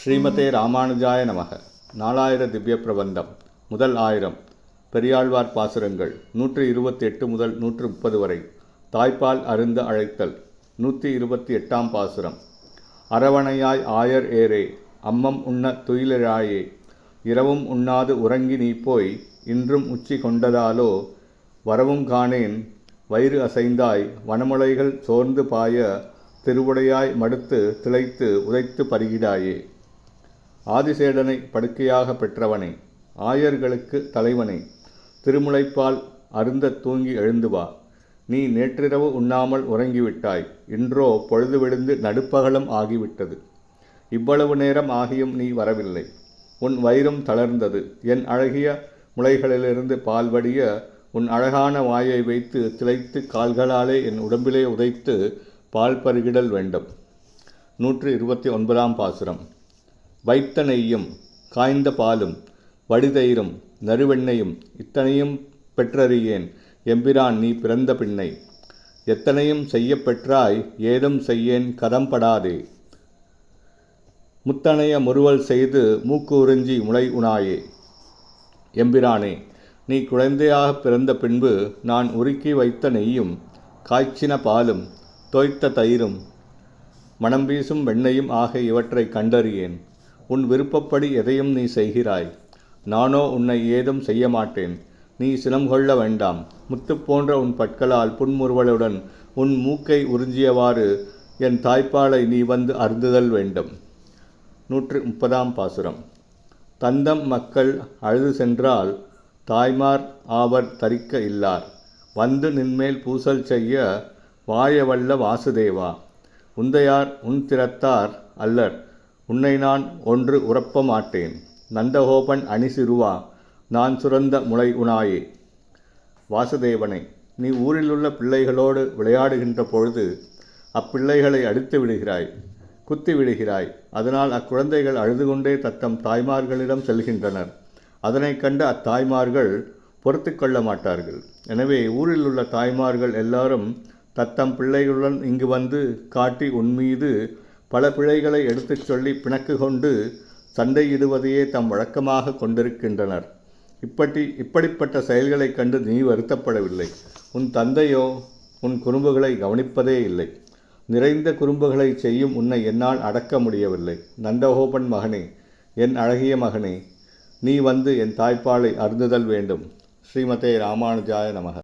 ஸ்ரீமதே ராமானுஜாய நமக. 4000 திவ்ய பிரபந்தம். முதல் 1000 பெரியாழ்வார் பாசுரங்கள் 128 முதல் 130 வரை. தாய்ப்பால் அருந்த அழைத்தல். 128ஆம் பாசுரம். அரவணையாய் ஆயர் ஏரே, அம்மம் உண்ண துயிலிழாயே, இரவும் உண்ணாது உறங்கி நீ போய், இன்றும் உச்சி கொண்டதாலோ, வரவும் காணேன் வயிறு அசைந்தாய், வனமுலைகள் சோர்ந்து பாய, திருவுடையாய் மடுத்து திளைத்து உதைத்து பருகிடாயே. ஆதிசேடனை படுக்கையாக பெற்றவனே, ஆயர்களுக்கு தலைவனே, திருமுலைப்பால் அருந்த தூங்கி எழுந்து வா. நீ நேற்றிரவு உண்ணாமல் உறங்கிவிட்டாய், இன்றோ பொழுது விழுந்து நடுப்பகலும் ஆகிவிட்டது. இவ்வளவு நேரம் ஆகியும் நீ வரவில்லை. உன் வயிறும் தளர்ந்தது. என் அழகிய முளைகளிலிருந்து பால் வடிய உன் அழகான வாயை வைத்து திளைத்து கால்களாலே என் உடம்பிலே உதைத்து பால் பருகிடல் வேண்டும். 129ஆம் பாசுரம். வைத்த நெய்யும் காய்ந்த பாலும் வடிதயிரும் நறுவெண்ணையும் இத்தனையும் பெற்றறியேன் எம்பிரான் நீ பிறந்த பின்னை. எத்தனையும் செய்ய பெற்றாய், ஏதும் செய்யேன் கதம்படாதே. முத்தனைய முறுவல் செய்து மூக்கு உறிஞ்சி முளை உணாயே. எம்பிரானே, நீ குழந்தையாக பிறந்த பின்பு நான் உருக்கி வைத்த நெய்யும் காய்ச்சின பாலும் தோய்த்த தயிரும் மணம் வீசும் வெண்ணையும் ஆக இவற்றை கண்டறியேன். உன் விருப்பப்படி எதையும் நீ செய்கிறாய். நானோ உன்னை ஏதும் செய்ய மாட்டேன். நீ சினம் கொள்ள வேண்டாம். முத்து போன்ற உன் பற்களால் புன்முறுவலுடன் உன் மூக்கை உறிஞ்சியவாறு என் தாய்ப்பாலை நீ வந்து அருந்துதல் வேண்டும். 130ஆம் பாசுரம். தந்தம் மக்கள் அழுது சென்றால் தாய்மார் ஆவர் தரிக்க இல்லார், வந்து நின்மேல் பூசல் செய்ய வாயவல்ல வாசுதேவா. உந்தையார் உன் திறத்தார் அல்லர், உன்னை நான் ஒன்று உறப்ப மாட்டேன். நந்தகோபன் அணிசிறுவா, நான் சுரந்த முளை உணாயே. வாசுதேவனை, நீ ஊரிலுள்ள பிள்ளைகளோடு விளையாடுகின்ற பொழுது அப்பிள்ளைகளை அடித்து விடுகிறாய், குத்தி விடுகிறாய். அதனால் அக்குழந்தைகள் அழுது கொண்டே தத்தம் தாய்மார்களிடம் செல்கின்றனர். அதனை கண்டு அத்தாய்மார்கள் பொறுத்து கொள்ள மாட்டார்கள். எனவே ஊரில் உள்ள தாய்மார்கள் எல்லாரும் தத்தம் பிள்ளைகளுடன் இங்கு வந்து காட்டி உன்மீது பல பிழைகளை எடுத்துச் சொல்லி பிணக்கு கொண்டு சண்டையிடுவதையே தம் வழக்கமாக கொண்டிருக்கின்றனர். இப்படிப்பட்ட செயல்களைக் கண்டு நீ வருத்தப்படவில்லை. உன் தந்தையோ உன் குறும்புகளை கவனிப்பதே இல்லை. நிறைந்த குறும்புகளை செய்யும் உன்னை என்னால் அடக்க முடியவில்லை. நந்தகோபன் மகனே, என் அழகிய மகனே, நீ வந்து என் தாய்ப்பாலை அருந்துதல் வேண்டும். ஸ்ரீமதே ராமானுஜாய நமக.